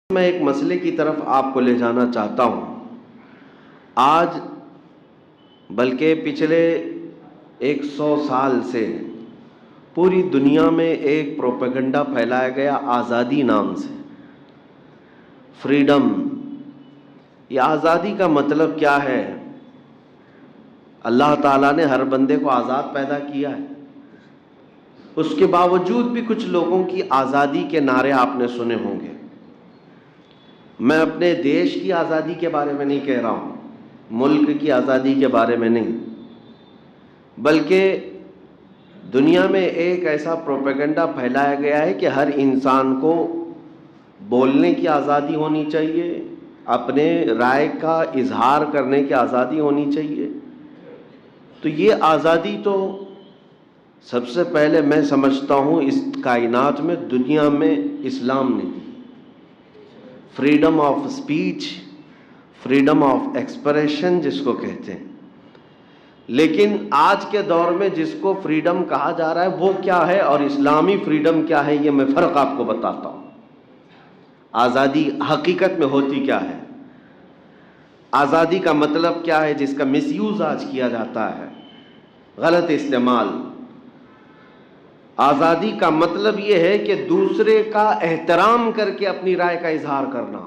میں ایک مسئلے کی طرف آپ کو لے جانا چاہتا ہوں۔ آج بلکہ پچھلے 100 سال سے پوری دنیا میں ایک پروپیگنڈا پھیلایا گیا آزادی نام سے، فریڈم۔ یہ آزادی کا مطلب کیا ہے؟ اللہ تعالیٰ نے ہر بندے کو آزاد پیدا کیا ہے، اس کے باوجود بھی کچھ لوگوں کی آزادی کے نعرے آپ نے سنے ہوں گے۔ میں اپنے دیش کی آزادی کے بارے میں نہیں کہہ رہا ہوں، ملک کی آزادی کے بارے میں نہیں، بلکہ دنیا میں ایک ایسا پروپیگنڈا پھیلایا گیا ہے کہ ہر انسان کو بولنے کی آزادی ہونی چاہیے، اپنے رائے کا اظہار کرنے کی آزادی ہونی چاہیے۔ تو یہ آزادی تو سب سے پہلے میں سمجھتا ہوں اس کائنات میں دنیا میں اسلام نے دی۔ Freedom of speech, freedom of expression جس کو کہتے ہیں۔ لیکن آج کے دور میں جس کو فریڈم کہا جا رہا ہے وہ کیا ہے اور اسلامی فریڈم کیا ہے، یہ میں فرق آپ کو بتاتا ہوں۔ آزادی حقیقت میں ہوتی کیا ہے، آزادی کا مطلب کیا ہے جس کا مس یوز آج کیا جاتا ہے، غلط استعمال۔ آزادی کا مطلب یہ ہے کہ دوسرے کا احترام کر کے اپنی رائے کا اظہار کرنا،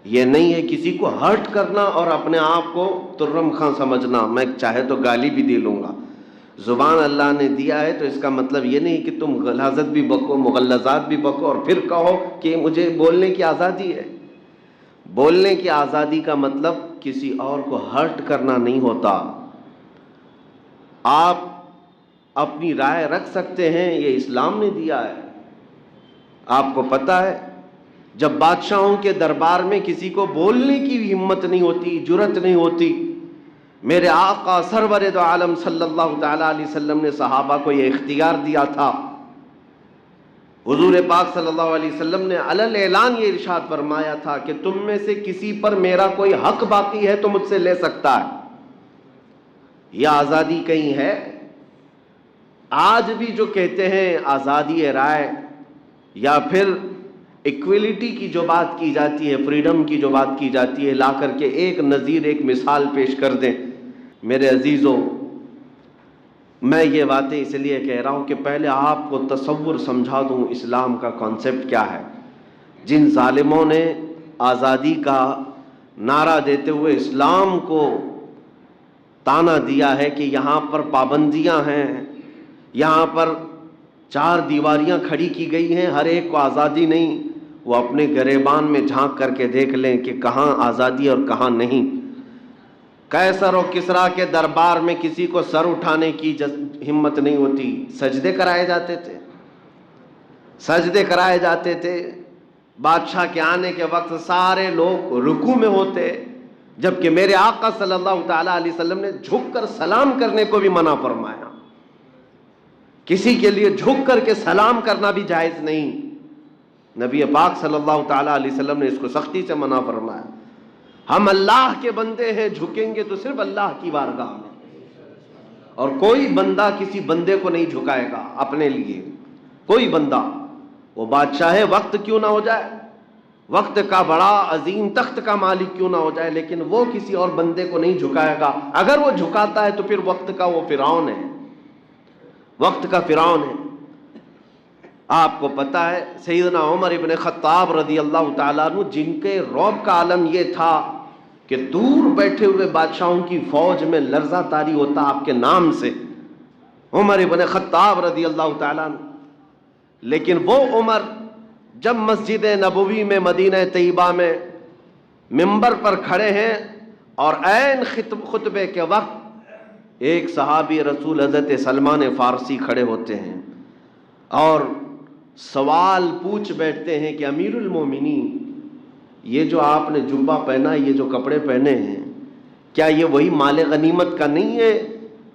یہ نہیں ہے کسی کو ہرٹ کرنا اور اپنے آپ کو ترم خاں سمجھنا۔ میں چاہے تو گالی بھی دے لوں گا، زبان اللہ نے دیا ہے تو اس کا مطلب یہ نہیں کہ تم غلاظت بھی بکو، مغلظات بھی بکو اور پھر کہو کہ مجھے بولنے کی آزادی ہے۔ بولنے کی آزادی کا مطلب کسی اور کو ہرٹ کرنا نہیں ہوتا۔ آپ اپنی رائے رکھ سکتے ہیں، یہ اسلام نے دیا ہے۔ آپ کو پتہ ہے جب بادشاہوں کے دربار میں کسی کو بولنے کی بھی ہمت نہیں ہوتی، جرت نہیں ہوتی، میرے آقا سرور دو عالم صلی اللہ تعالی علیہ وسلم نے صحابہ کو یہ اختیار دیا تھا۔ حضور پاک صلی اللہ علیہ وسلم نے علل اعلان یہ ارشاد فرمایا تھا کہ تم میں سے کسی پر میرا کوئی حق باقی ہے تو مجھ سے لے سکتا ہے۔ یہ آزادی کہیں ہے؟ آج بھی جو کہتے ہیں آزادی رائے یا پھر ایکویلٹی کی جو بات کی جاتی ہے، فریڈم کی جو بات کی جاتی ہے، لا کر کے ایک نظیر ایک مثال پیش کر دیں۔ میرے عزیزوں، میں یہ باتیں اس لیے کہہ رہا ہوں کہ پہلے آپ کو تصور سمجھا دوں اسلام کا کانسیپٹ کیا ہے۔ جن ظالموں نے آزادی کا نعرہ دیتے ہوئے اسلام کو تانا دیا ہے کہ یہاں پر پابندیاں ہیں، یہاں پر 4 دیواریاں کھڑی کی گئی ہیں، ہر ایک کو آزادی نہیں، وہ اپنے گریبان میں جھانک کر کے دیکھ لیں کہ کہاں آزادی اور کہاں نہیں۔ قیصر و کسریٰ کے دربار میں کسی کو سر اٹھانے کی ہمت نہیں ہوتی، سجدے کرائے جاتے تھے، سجدے کرائے جاتے تھے۔ بادشاہ کے آنے کے وقت سارے لوگ رکوع میں ہوتے، جبکہ میرے آقا صلی اللہ تعالی علیہ وسلم نے جھک کر سلام کرنے کو بھی منع فرمایا۔ کسی کے لیے جھک کر کے سلام کرنا بھی جائز نہیں، نبی پاک صلی اللہ تعالی علیہ وسلم نے اس کو سختی سے منع فرمایا۔ ہم اللہ کے بندے ہیں، جھکیں گے تو صرف اللہ کی بارگاہ میں، اور کوئی بندہ کسی بندے کو نہیں جھکائے گا اپنے لیے، کوئی بندہ، وہ بادشاہ وقت کیوں نہ ہو جائے، وقت کا بڑا عظیم تخت کا مالک کیوں نہ ہو جائے، لیکن وہ کسی اور بندے کو نہیں جھکائے گا۔ اگر وہ جھکاتا ہے تو پھر وقت کا وہ فرعون ہے، وقت کا فرعون ہے۔ آپ کو پتہ ہے سیدنا عمر ابن خطاب رضی اللہ تعالیٰ عنہ، جن کے رعب کا عالم یہ تھا کہ دور بیٹھے ہوئے بادشاہوں کی فوج میں لرزہ طاری ہوتا آپ کے نام سے، عمر ابن خطاب رضی اللہ تعالیٰ عنہ۔ لیکن وہ عمر جب مسجد نبوی میں مدینہ طیبہ میں منبر پر کھڑے ہیں اور عین خطبے کے وقت ایک صحابی رسول حضرت سلمان فارسی کھڑے ہوتے ہیں اور سوال پوچھ بیٹھتے ہیں کہ امیر المومنین، یہ جو آپ نے جبہ پہنا، یہ جو کپڑے پہنے ہیں، کیا یہ وہی مال غنیمت کا نہیں ہے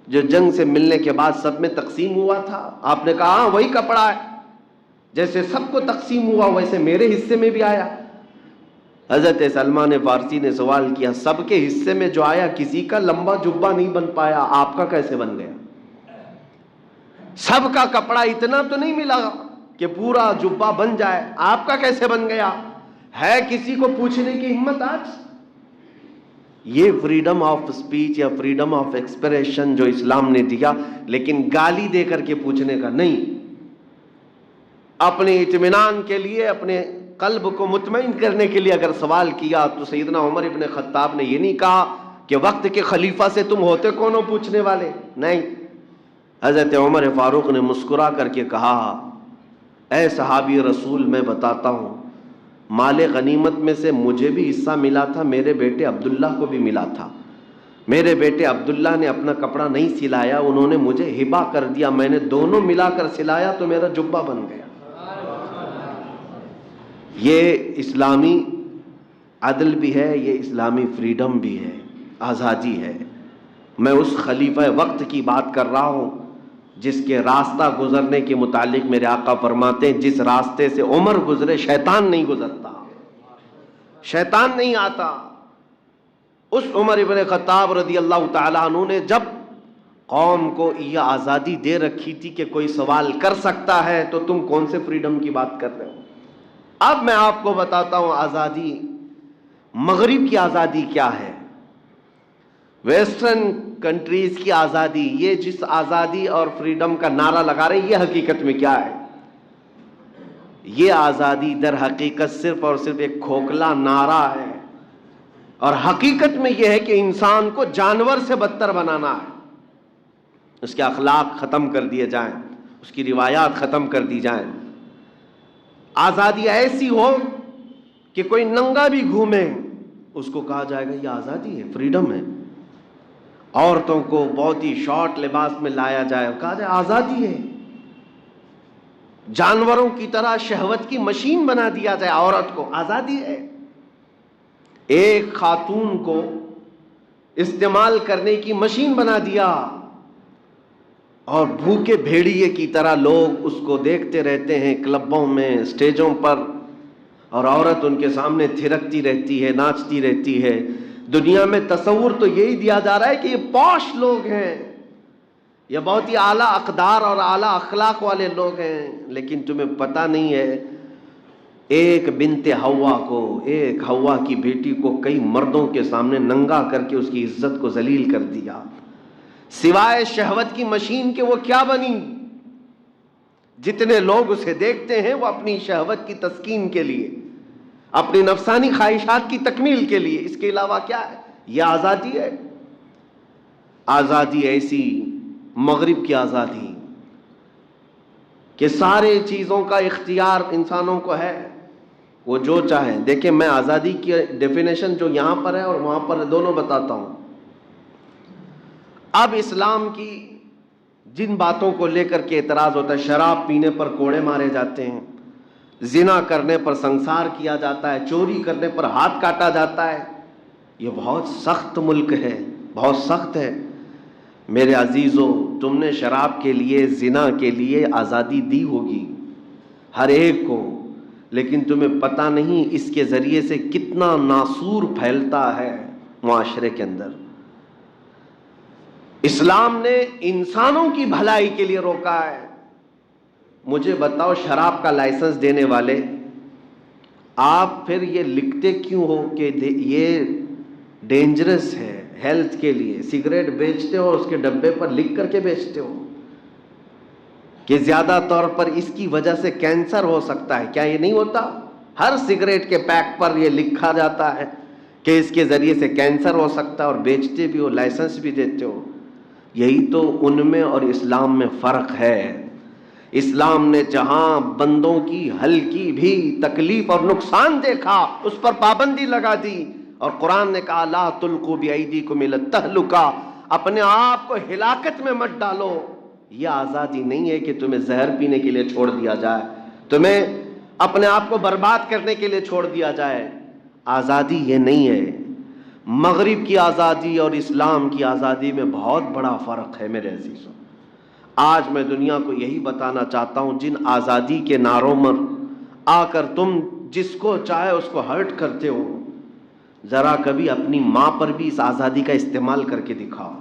جو جنگ سے ملنے کے بعد سب میں تقسیم ہوا تھا؟ آپ نے کہا ہاں وہی کپڑا ہے، جیسے سب کو تقسیم ہوا ویسے میرے حصے میں بھی آیا۔ حضرت سلمان فارسی نے سوال کیا، سب کے حصے میں جو آیا کسی کا لمبا جبہ نہیں بن پایا، آپ کا کیسے بن گیا؟ سب کا کپڑا اتنا تو نہیں ملا کہ پورا جبہ بن جائے، آپ کا کیسے بن گیا؟ ہے کسی کو پوچھنے کی ہمت آج؟ یہ فریڈم آف اسپیچ یا فریڈم آف ایکسپریشن جو اسلام نے دیا، لیکن گالی دے کر کے پوچھنے کا نہیں، اپنے اطمینان کے لیے، اپنے قلب کو مطمئن کرنے کے لیے اگر سوال کیا تو سیدنا عمر ابن خطاب نے یہ نہیں کہا کہ وقت کے خلیفہ سے تم ہوتے کون ہو پوچھنے والے، نہیں، حضرت عمر فاروق نے مسکرا کر کے کہا، اے صحابی رسول، میں بتاتا ہوں، مال غنیمت میں سے مجھے بھی حصہ ملا تھا، میرے بیٹے عبداللہ کو بھی ملا تھا، میرے بیٹے عبداللہ نے اپنا کپڑا نہیں سلایا، انہوں نے مجھے ہبہ کر دیا، میں نے دونوں ملا کر سلایا تو میرا جبہ بن گیا۔ یہ اسلامی عدل بھی ہے، یہ اسلامی فریڈم بھی ہے، آزادی ہے۔ میں اس خلیفہ وقت کی بات کر رہا ہوں جس کے راستہ گزرنے کے متعلق میرے آقا فرماتے ہیں، جس راستے سے عمر گزرے شیطان نہیں گزرتا، شیطان نہیں آتا۔ اس عمر ابن خطاب رضی اللہ تعالیٰ عنہ نے جب قوم کو یہ آزادی دے رکھی تھی کہ کوئی سوال کر سکتا ہے، تو تم کون سے فریڈم کی بات کر رہے ہو؟ اب میں آپ کو بتاتا ہوں آزادی، مغرب کی آزادی کیا ہے، ویسٹرن کنٹریز کی آزادی، یہ جس آزادی اور فریڈم کا نعرہ لگا رہے ہیں، یہ حقیقت میں کیا ہے؟ یہ آزادی در حقیقت صرف اور صرف ایک کھوکھلا نعرہ ہے، اور حقیقت میں یہ ہے کہ انسان کو جانور سے بدتر بنانا ہے، اس کے اخلاق ختم کر دیے جائیں، اس کی روایات ختم کر دی جائیں۔ آزادی ایسی ہو کہ کوئی ننگا بھی گھومے اس کو کہا جائے گا یہ آزادی ہے، فریڈم ہے۔ عورتوں کو بہت ہی شارٹ لباس میں لایا جائے، کہا جائے آزادی ہے۔ جانوروں کی طرح شہوت کی مشین بنا دیا جائے عورت کو، آزادی ہے۔ ایک خاتون کو استعمال کرنے کی مشین بنا دیا، اور بھوکے بھیڑیے کی طرح لوگ اس کو دیکھتے رہتے ہیں کلبوں میں، اسٹیجوں پر، اور عورت ان کے سامنے تھرکتی رہتی ہے، ناچتی رہتی ہے۔ دنیا میں تصور تو یہی دیا جا رہا ہے کہ یہ پوش لوگ ہیں، یہ بہت ہی اعلیٰ اقدار اور اعلیٰ اخلاق والے لوگ ہیں، لیکن تمہیں پتہ نہیں ہے ایک بنت حوا کو، ایک حوا کی بیٹی کو کئی مردوں کے سامنے ننگا کر کے اس کی عزت کو ذلیل کر دیا، سوائے شہوت کی مشین کے وہ کیا بنی؟ جتنے لوگ اسے دیکھتے ہیں وہ اپنی شہوت کی تسکین کے لیے، اپنی نفسانی خواہشات کی تکمیل کے لیے، اس کے علاوہ کیا ہے؟ یہ آزادی ہے؟ آزادی ایسی، مغرب کی آزادی کہ سارے چیزوں کا اختیار انسانوں کو ہے، وہ جو چاہیں۔ دیکھیں میں آزادی کی ڈیفینیشن جو یہاں پر ہے اور وہاں پر دونوں بتاتا ہوں۔ اب اسلام کی جن باتوں کو لے کر کے اعتراض ہوتا ہے، شراب پینے پر کوڑے مارے جاتے ہیں، زنا کرنے پر سنسار کیا جاتا ہے، چوری کرنے پر ہاتھ کاٹا جاتا ہے، یہ بہت سخت ملک ہے، بہت سخت ہے۔ میرے عزیزو، تم نے شراب کے لیے، زنا کے لیے آزادی دی ہوگی ہر ایک کو، لیکن تمہیں پتہ نہیں اس کے ذریعے سے کتنا ناسور پھیلتا ہے معاشرے کے اندر۔ اسلام نے انسانوں کی بھلائی کے لیے روکا ہے۔ مجھے بتاؤ شراب کا لائسنس دینے والے، آپ پھر یہ لکھتے کیوں ہو کہ یہ ڈینجرس ہے ہیلتھ کے لیے؟ سگریٹ بیچتے ہو اور اس کے ڈبے پر لکھ کر کے بیچتے ہو کہ زیادہ طور پر اس کی وجہ سے کینسر ہو سکتا ہے، کیا یہ نہیں ہوتا؟ ہر سگریٹ کے پیک پر یہ لکھا جاتا ہے کہ اس کے ذریعے سے کینسر ہو سکتا ہے، اور بیچتے بھی ہو، لائسنس بھی دیتے ہو۔ یہی تو ان میں اور اسلام میں فرق ہے۔ اسلام نے جہاں بندوں کی ہلکی بھی تکلیف اور نقصان دیکھا اس پر پابندی لگا دی، اور قرآن نے کہا لا تلقوا بأیدیکم الی التہلکہ، اپنے آپ کو ہلاکت میں مت ڈالو۔ یہ آزادی نہیں ہے کہ تمہیں زہر پینے کے لیے چھوڑ دیا جائے، تمہیں اپنے آپ کو برباد کرنے کے لیے چھوڑ دیا جائے۔ آزادی یہ نہیں ہے۔ مغرب کی آزادی اور اسلام کی آزادی میں بہت بڑا فرق ہے میرے عزیزوں۔ آج میں دنیا کو یہی بتانا چاہتا ہوں، جن آزادی کے نعروں پر آ کر تم جس کو چاہے اس کو ہرٹ کرتے ہو، ذرا کبھی اپنی ماں پر بھی اس آزادی کا استعمال کر کے دکھاؤ،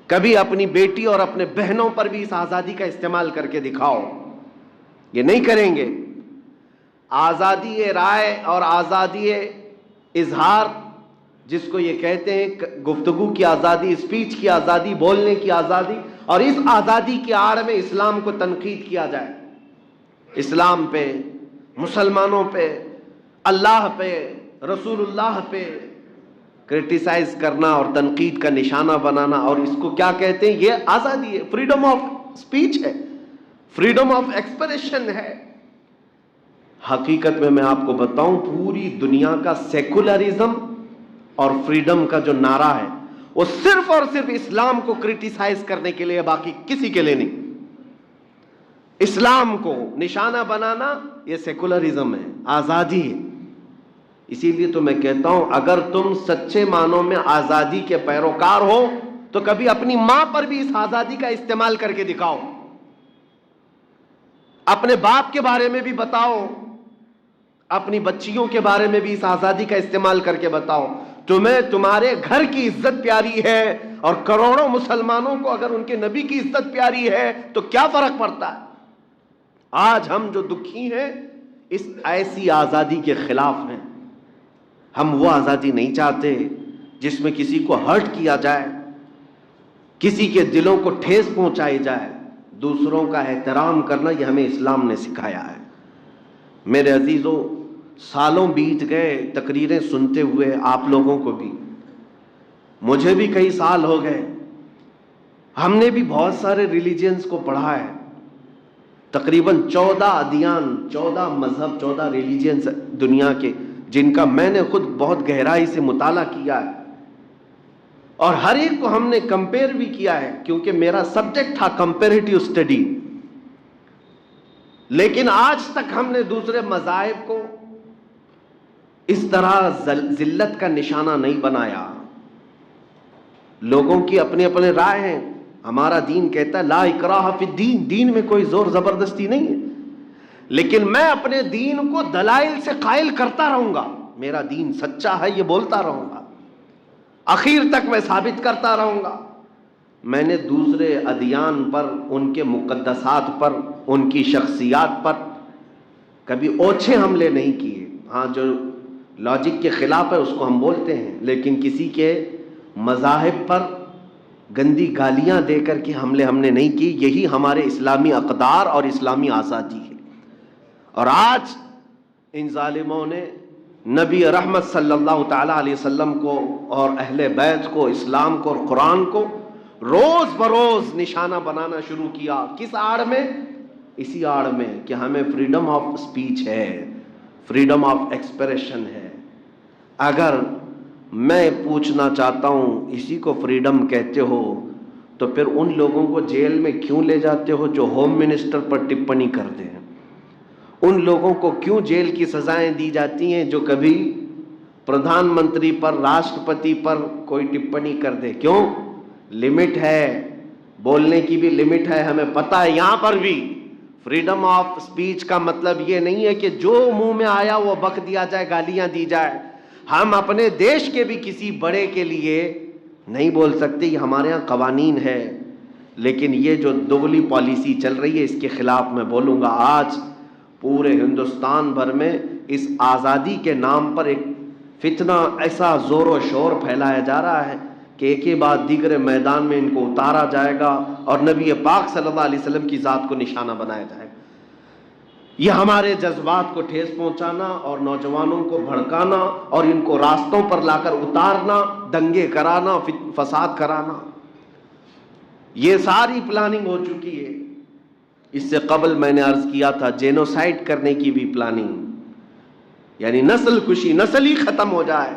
کبھی اپنی بیٹی اور اپنے بہنوں پر بھی اس آزادی کا استعمال کر کے دکھاؤ۔ یہ نہیں کریں گے۔ آزادی رائے اور آزادی اظہار، جس کو یہ کہتے ہیں گفتگو کی آزادی، اسپیچ کی آزادی، بولنے کی آزادی، اور اس آزادی کی آڑ میں اسلام کو تنقید کیا جائے، اسلام پہ، مسلمانوں پہ، اللہ پہ، رسول اللہ پہ کرٹیسائز کرنا اور تنقید کا نشانہ بنانا، اور اس کو کیا کہتے ہیں؟ یہ آزادی ہے، فریڈم آف اسپیچ ہے، فریڈم آف ایکسپریشن ہے۔ حقیقت میں آپ کو بتاؤں، پوری دنیا کا سیکولرزم اور فریڈم کا جو نعرہ ہے وہ صرف اور صرف اسلام کو کرٹیسائز کرنے کے لیے، باقی کسی کے لیے نہیں۔ اسلام کو نشانہ بنانا یہ سیکولرزم ہے، آزادی ہے۔ اسی لیے تو میں کہتا ہوں، اگر تم سچے معنوں میں آزادی کے پیروکار ہو تو کبھی اپنی ماں پر بھی اس آزادی کا استعمال کر کے دکھاؤ، اپنے باپ کے بارے میں بھی بتاؤ، اپنی بچیوں کے بارے میں بھی اس آزادی کا استعمال کر کے بتاؤ۔ تمہیں تمہارے گھر کی عزت پیاری ہے، اور کروڑوں مسلمانوں کو اگر ان کے نبی کی عزت پیاری ہے تو کیا فرق پڑتا ہے؟ آج ہم جو دکھی ہیں اس ایسی آزادی کے خلاف ہیں۔ ہم وہ آزادی نہیں چاہتے جس میں کسی کو ہرٹ کیا جائے، کسی کے دلوں کو ٹھیس پہنچائی جائے۔ دوسروں کا احترام کرنا یہ ہمیں اسلام نے سکھایا ہے۔ میرے عزیزوں، سالوں بیت گئے تقریریں سنتے ہوئے، آپ لوگوں کو بھی، مجھے بھی کئی سال ہو گئے۔ ہم نے بھی بہت سارے ریلیجنز کو پڑھا ہے، تقریباً 14 ادیان، 14 مذہب، 14 ریلیجنز دنیا کے، جن کا میں نے خود بہت گہرائی سے مطالعہ کیا ہے، اور ہر ایک کو ہم نے کمپیئر بھی کیا ہے، کیونکہ میرا سبجیکٹ تھا کمپیریٹیو اسٹڈی۔ لیکن آج تک ہم نے دوسرے مذاہب کو اس طرح ذلت کا نشانہ نہیں بنایا۔ لوگوں کی اپنے اپنے رائے ہیں۔ ہمارا دین کہتا ہے لا اکراہ فی الدین، دین میں کوئی زور زبردستی نہیں ہے، لیکن میں اپنے دین کو دلائل سے قائل کرتا رہوں گا۔ میرا دین سچا ہے یہ بولتا رہوں گا، آخر تک میں ثابت کرتا رہوں گا۔ میں نے دوسرے ادیان پر، ان کے مقدسات پر، ان کی شخصیات پر کبھی اوچھے حملے نہیں کیے۔ ہاں، جو لاجک کے خلاف ہے اس کو ہم بولتے ہیں، لیکن کسی کے مذاہب پر گندی گالیاں دے کر کے حملے ہم نے نہیں کی۔ یہی ہمارے اسلامی اقدار اور اسلامی آزادی ہے۔ اور آج ان ظالموں نے نبی رحمت صلی اللہ تعالی علیہ وسلم کو اور اہل بیت کو، اسلام کو اور قرآن کو روز بروز نشانہ بنانا شروع کیا۔ کس آڑ میں؟ اسی آڑ میں کہ ہمیں فریڈم آف اسپیچ ہے، فریڈم آف ایکسپریشن ہے۔ اگر میں پوچھنا چاہتا ہوں اسی کو فریڈم کہتے ہو تو پھر ان لوگوں کو جیل میں کیوں لے جاتے ہو جو ہوم منسٹر پر ٹپنی کرتے ہیں؟ ان لوگوں کو کیوں جیل کی سزائیں دی جاتی ہیں جو کبھی پردھان منتری پر، راشٹرپتی پر کوئی ٹپنی کر دے؟ کیوں؟ لمٹ ہے، بولنے کی بھی لمٹ ہے، ہمیں پتہ ہے۔ یہاں پر بھی فریڈم آف اسپیچ کا مطلب یہ نہیں ہے کہ جو منہ میں آیا وہ بک دیا جائے، گالیاں دی جائے۔ ہم اپنے دیش کے بھی کسی بڑے کے لیے نہیں بول سکتے، یہ ہمارے ہاں قوانین ہے، لیکن یہ جو دوغلی پالیسی چل رہی ہے اس کے خلاف میں بولوں گا۔ آج پورے ہندوستان بھر میں اس آزادی کے نام پر ایک فتنہ ایسا زور و شور پھیلایا جا رہا ہے کہ ایک کے بعد دیگر میدان میں ان کو اتارا جائے گا اور نبی پاک صلی اللہ علیہ وسلم کی ذات کو نشانہ بنایا جائے گا۔ یہ ہمارے جذبات کو ٹھیس پہنچانا اور نوجوانوں کو بھڑکانا اور ان کو راستوں پر لا کر اتارنا، دنگے کرانا، فساد کرانا، یہ ساری پلاننگ ہو چکی ہے۔ اس سے قبل میں نے عرض کیا تھا جینوسائیڈ کرنے کی بھی پلاننگ، یعنی نسل کشی، نسل ہی ختم ہو جائے۔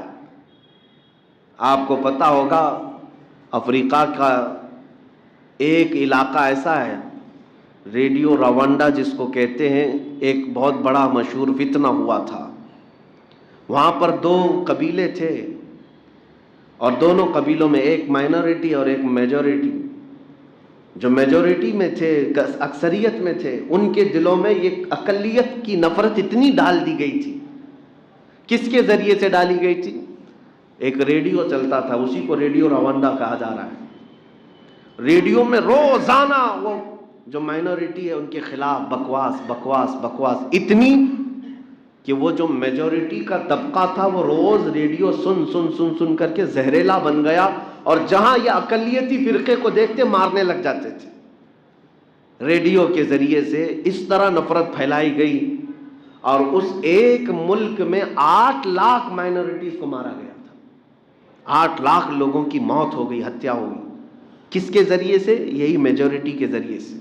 آپ کو پتہ ہوگا افریقہ کا ایک علاقہ ایسا ہے، ریڈیو روانڈا جس کو کہتے ہیں، ایک بہت بڑا مشہور فتنہ ہوا تھا۔ وہاں پر 2 قبیلے تھے اور دونوں قبیلوں میں ایک مائنورٹی اور ایک میجورٹی۔ جو میجورٹی میں تھے، اکثریت میں تھے، ان کے دلوں میں یہ اقلیت کی نفرت اتنی ڈال دی گئی تھی۔ کس کے ذریعے سے ڈالی گئی تھی؟ ایک ریڈیو چلتا تھا، اسی کو ریڈیو روانڈا کہا جا رہا ہے۔ ریڈیو میں روزانہ وہ جو مائنورٹی ہے ان کے خلاف بکواس بکواس بکواس اتنی کہ وہ جو میجورٹی کا طبقہ تھا وہ روز ریڈیو سن سن سن سن کر کے زہریلا بن گیا، اور جہاں یہ اقلیتی فرقے کو دیکھتے مارنے لگ جاتے تھے۔ ریڈیو کے ذریعے سے اس طرح نفرت پھیلائی گئی، اور اس ایک ملک میں 8 لاکھ مائنورٹیز کو مارا گیا تھا۔ 8 لاکھ لوگوں کی موت ہو گئی، ہتیا ہو گئی۔ کس کے ذریعے سے؟ یہی میجورٹی کے ذریعے سے۔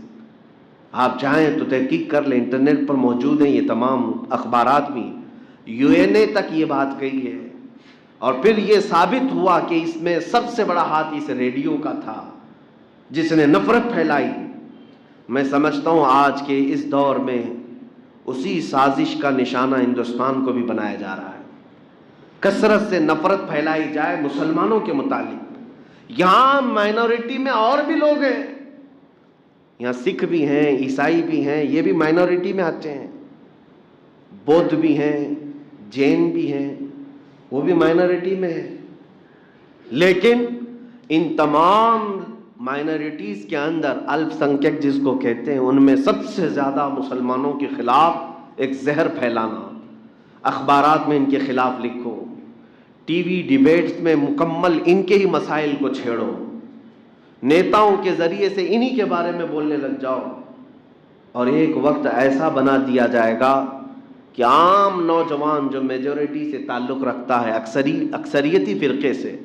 آپ چاہیں تو تحقیق کر لیں، انٹرنیٹ پر موجود ہیں یہ تمام اخبارات بھی۔ یو این اے تک یہ بات کہی ہے، اور پھر یہ ثابت ہوا کہ اس میں سب سے بڑا ہاتھ اس ریڈیو کا تھا جس نے نفرت پھیلائی۔ میں سمجھتا ہوں آج کے اس دور میں اسی سازش کا نشانہ ہندوستان کو بھی بنایا جا رہا ہے۔ کثرت سے نفرت پھیلائی جائے مسلمانوں کے متعلق۔ یہاں مائنورٹی میں اور بھی لوگ ہیں، یہاں سکھ بھی ہیں، عیسائی بھی ہیں، یہ بھی مائنورٹی میں آتے ہیں، بودھ بھی ہیں، جین بھی ہیں، وہ بھی مائنورٹی میں ہیں۔ لیکن ان تمام مائنورٹیز کے اندر الپ سنکھیک جس کو کہتے ہیں، ان میں سب سے زیادہ مسلمانوں کے خلاف ایک زہر پھیلانا۔ اخبارات میں ان کے خلاف لکھو، ٹی وی ڈیبیٹس میں مکمل ان کے ہی مسائل کو چھیڑو، نیتاؤں کے ذریعے سے انہی کے بارے میں بولنے لگ جاؤ، اور ایک وقت ایسا بنا دیا جائے گا کہ عام نوجوان جو میجورٹی سے تعلق رکھتا ہے، اکثریتی فرقے سے،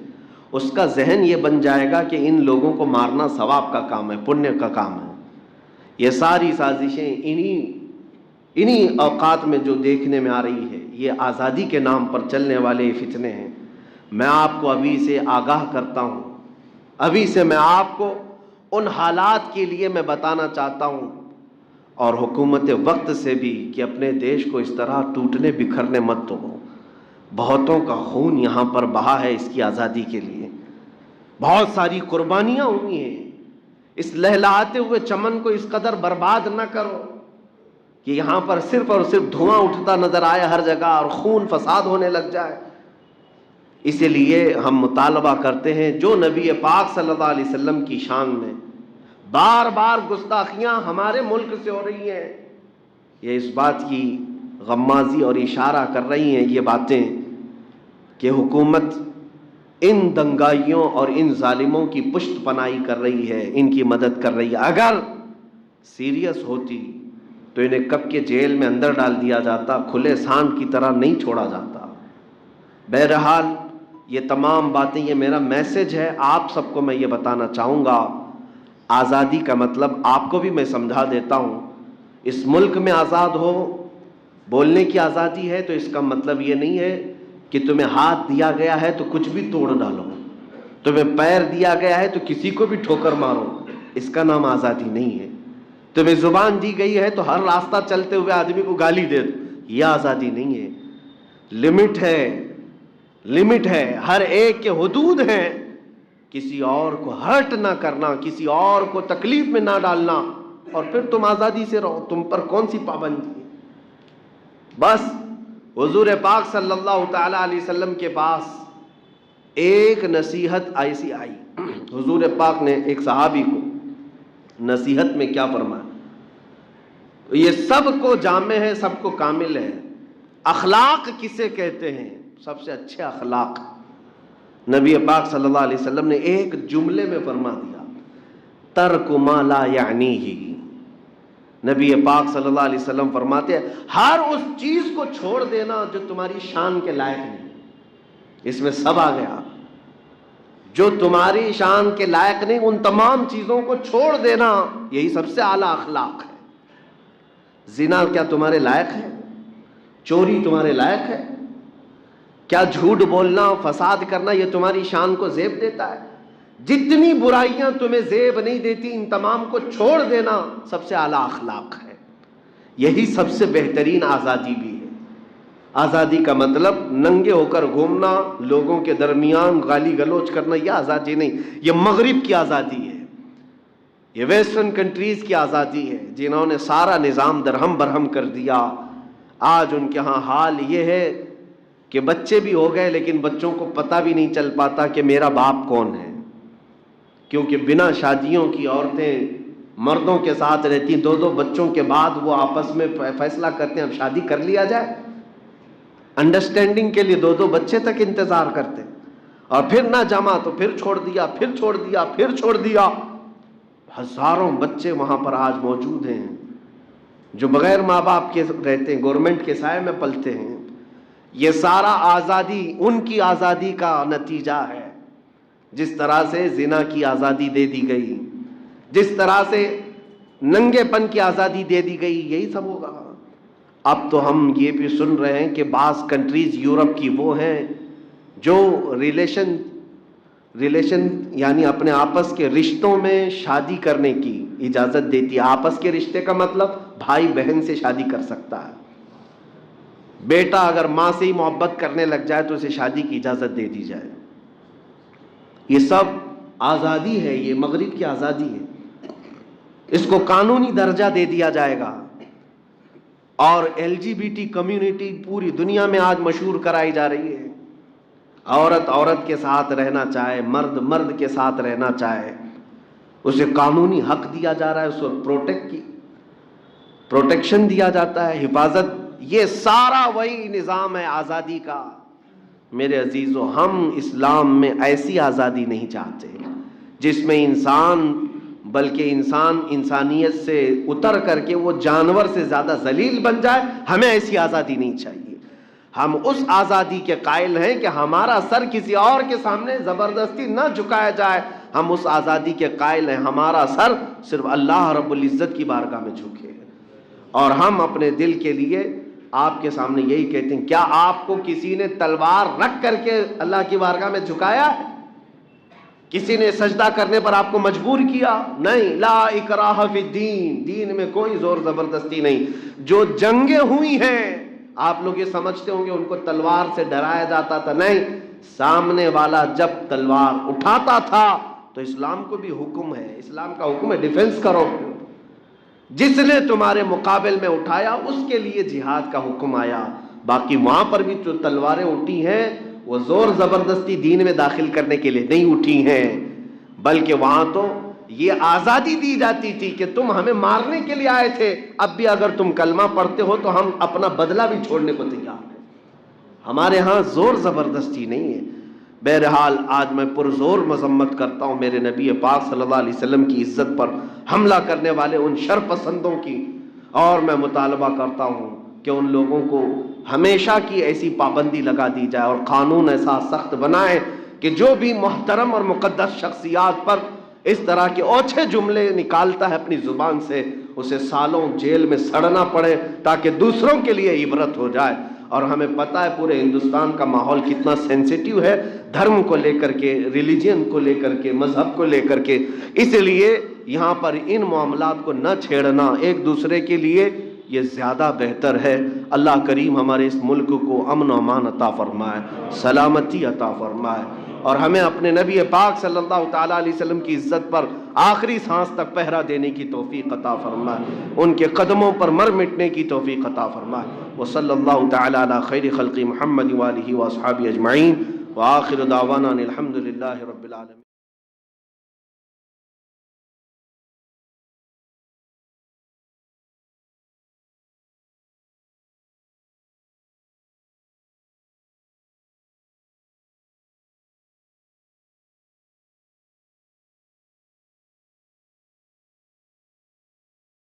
اس کا ذہن یہ بن جائے گا کہ ان لوگوں کو مارنا ثواب کا کام ہے، پنیہ کا کام ہے۔ یہ ساری سازشیں انہی اوقات میں جو دیکھنے میں آ رہی ہے، یہ آزادی کے نام پر چلنے والے فتنے ہیں۔ میں آپ کو ابھی سے آگاہ کرتا ہوں، ابھی سے میں آپ کو ان حالات کے لیے میں بتانا چاہتا ہوں، اور حکومت وقت سے بھی، کہ اپنے دیش کو اس طرح ٹوٹنے بکھرنے مت دو۔ بہتوں کا خون یہاں پر بہا ہے اس کی آزادی کے لیے، بہت ساری قربانیاں ہوئی ہیں۔ اس لہلہاتے ہوئے چمن کو اس قدر برباد نہ کرو کہ یہاں پر صرف اور صرف دھواں اٹھتا نظر آئے ہر جگہ، اور خون فساد ہونے لگ جائے۔ اسی لیے ہم مطالبہ کرتے ہیں، جو نبی پاک صلی اللہ علیہ وسلم کی شان میں بار بار گستاخیاں ہمارے ملک سے ہو رہی ہیں، یہ اس بات کی غمازی اور اشارہ کر رہی ہیں یہ باتیں کہ حکومت ان دنگائیوں اور ان ظالموں کی پشت پناہی کر رہی ہے، ان کی مدد کر رہی ہے۔ اگر سیریس ہوتی تو انہیں کب کے جیل میں اندر ڈال دیا جاتا، کھلے سانڈ کی طرح نہیں چھوڑا جاتا۔ بہرحال یہ تمام باتیں، یہ میرا میسج ہے آپ سب کو، میں یہ بتانا چاہوں گا، آزادی کا مطلب آپ کو بھی میں سمجھا دیتا ہوں۔ اس ملک میں آزاد ہو، بولنے کی آزادی ہے، تو اس کا مطلب یہ نہیں ہے کہ تمہیں ہاتھ دیا گیا ہے تو کچھ بھی توڑ ڈالو، تمہیں پیر دیا گیا ہے تو کسی کو بھی ٹھوکر مارو، اس کا نام آزادی نہیں ہے۔ تمہیں زبان دی گئی ہے تو ہر راستہ چلتے ہوئے آدمی کو گالی دے دو، یہ آزادی نہیں ہے۔ لمٹ ہے، ہر ایک کے حدود ہیں، کسی اور کو ہرٹ نہ کرنا، کسی اور کو تکلیف میں نہ ڈالنا، اور پھر تم آزادی سے رہو، تم پر کون سی پابندی ہے۔ بس حضور پاک صلی اللہ تعالی علیہ وسلم کے پاس ایک نصیحت ایسی آئی، حضور پاک نے ایک صحابی کو نصیحت میں کیا فرمایا؟ یہ سب کو جامع ہے، سب کو کامل ہے۔ اخلاق کسے کہتے ہیں؟ سب سے اچھے اخلاق نبی پاک صلی اللہ علیہ وسلم نے ایک جملے میں فرما دیا، ترک ما لا یعنیہ۔ نبی پاک صلی اللہ علیہ وسلم فرماتے ہیں، ہر اس چیز کو چھوڑ دینا جو تمہاری شان کے لائق نہیں۔ اس میں سب آ گیا، جو تمہاری شان کے لائق نہیں، ان تمام چیزوں کو چھوڑ دینا، یہی سب سے اعلیٰ اخلاق ہے۔ زنا کیا تمہارے لائق ہے؟ چوری تمہارے لائق ہے؟ کیا جھوٹ بولنا، فساد کرنا یہ تمہاری شان کو زیب دیتا ہے؟ جتنی برائیاں تمہیں زیب نہیں دیتی، ان تمام کو چھوڑ دینا سب سے اعلیٰ اخلاق ہے۔ یہی سب سے بہترین آزادی بھی ہے۔ آزادی کا مطلب ننگے ہو کر گھومنا، لوگوں کے درمیان گالی گلوچ کرنا، یہ آزادی نہیں، یہ مغرب کی آزادی ہے، یہ ویسٹرن کنٹریز کی آزادی ہے، جنہوں نے سارا نظام درہم برہم کر دیا۔ آج ان کے ہاں حال یہ ہے کہ بچے بھی ہو گئے لیکن بچوں کو پتہ بھی نہیں چل پاتا کہ میرا باپ کون ہے، کیونکہ بنا شادیوں کی عورتیں مردوں کے ساتھ رہتی، 2 بچوں کے بعد وہ آپس میں فیصلہ کرتے ہیں اب شادی کر لیا جائے، انڈرسٹینڈنگ کے لیے 2 بچے تک انتظار کرتے، اور پھر نہ جما تو پھر چھوڑ دیا، پھر چھوڑ دیا، پھر چھوڑ دیا۔ ہزاروں بچے وہاں پر آج موجود ہیں جو بغیر ماں باپ کے رہتے ہیں، گورنمنٹ کے سائے میں پلتے ہیں۔ یہ سارا آزادی ان کی آزادی کا نتیجہ ہے۔ جس طرح سے زنا کی آزادی دے دی گئی، جس طرح سے ننگے پن کی آزادی دے دی گئی، یہی سب ہوگا۔ اب تو ہم یہ بھی سن رہے ہیں کہ بعض کنٹریز یورپ کی وہ ہیں جو ریلیشن یعنی اپنے آپس کے رشتوں میں شادی کرنے کی اجازت دیتی ہے۔ آپس کے رشتے کا مطلب بھائی بہن سے شادی کر سکتا ہے، بیٹا اگر ماں سے ہی محبت کرنے لگ جائے تو اسے شادی کی اجازت دے دی جائے۔ یہ سب آزادی ہے، یہ مغرب کی آزادی ہے، اس کو قانونی درجہ دے دیا جائے گا۔ اور LGBT کمیونٹی پوری دنیا میں آج مشہور کرائی جا رہی ہے۔ عورت عورت کے ساتھ رہنا چاہے، مرد مرد کے ساتھ رہنا چاہے، اسے قانونی حق دیا جا رہا ہے، اس کو پروٹیکشن دیا جاتا ہے، حفاظت۔ یہ سارا وہی نظام ہے آزادی کا۔ میرے عزیزو، ہم اسلام میں ایسی آزادی نہیں چاہتے جس میں بلکہ انسان انسانیت سے اتر کر کے وہ جانور سے زیادہ ذلیل بن جائے۔ ہمیں ایسی آزادی نہیں چاہیے۔ ہم اس آزادی کے قائل ہیں کہ ہمارا سر کسی اور کے سامنے زبردستی نہ جھکایا جائے۔ ہم اس آزادی کے قائل ہیں ہمارا سر صرف اللہ رب العزت کی بارگاہ میں جھکے، اور ہم اپنے دل کے لیے آپ کے سامنے یہی کہتے ہیں، کیا آپ کو کسی نے تلوار رکھ کر کے اللہ کی بارگاہ میں جھکایا؟ کسی نے سجدہ کرنے پر آپ کو مجبور کیا؟ نہیں، لا اکراہ فی الدین، دین میں کوئی زور زبردستی نہیں۔ جو جنگیں ہوئی ہیں آپ لوگ یہ سمجھتے ہوں گے ان کو تلوار سے ڈرایا جاتا تھا، نہیں، سامنے والا جب تلوار اٹھاتا تھا تو اسلام کو بھی حکم ہے، اسلام کا حکم ہے ڈیفنس کرو۔ جس نے تمہارے مقابل میں اٹھایا اس کے لیے جہاد کا حکم آیا۔ باقی وہاں پر بھی جو تلواریں اٹھی ہیں وہ زور زبردستی دین میں داخل کرنے کے لیے نہیں اٹھی ہیں، بلکہ وہاں تو یہ آزادی دی جاتی تھی کہ تم ہمیں مارنے کے لیے آئے تھے، اب بھی اگر تم کلمہ پڑھتے ہو تو ہم اپنا بدلہ بھی چھوڑنے کو تیار ہیں۔ ہمارے ہاں زور زبردستی نہیں ہے۔ بہرحال آج میں پرزور مذمت کرتا ہوں میرے نبی پاک صلی اللہ علیہ وسلم کی عزت پر حملہ کرنے والے ان شر پسندوں کی، اور میں مطالبہ کرتا ہوں کہ ان لوگوں کو ہمیشہ کی ایسی پابندی لگا دی جائے اور قانون ایسا سخت بنائے کہ جو بھی محترم اور مقدس شخصیات پر اس طرح کے اوچھے جملے نکالتا ہے اپنی زبان سے، اسے سالوں جیل میں سڑنا پڑے تاکہ دوسروں کے لیے عبرت ہو جائے۔ اور ہمیں پتہ ہے پورے ہندوستان کا ماحول کتنا سینسیٹیو ہے دھرم کو لے کر کے، ریلیجن کو لے کر کے، مذہب کو لے کر کے، اس لیے یہاں پر ان معاملات کو نہ چھیڑنا ایک دوسرے کے لیے یہ زیادہ بہتر ہے۔ اللہ کریم ہمارے اس ملک کو امن و امان عطا فرمائے، سلامتی عطا فرمائے، اور ہمیں اپنے نبی پاک صلی اللہ تعالیٰ علیہ وسلم کی عزت پر آخری سانس تک پہرا دینے کی توفیق عطا فرمائے، ان کے قدموں پر مر مٹنے کی توفیق عطا فرمائے۔ وصلی اللہ تعالیٰ علی خیر خلق محمد وآلہ واصحابہ اجمعین، وآخر دعوانا الحمد للہ رب العالمین۔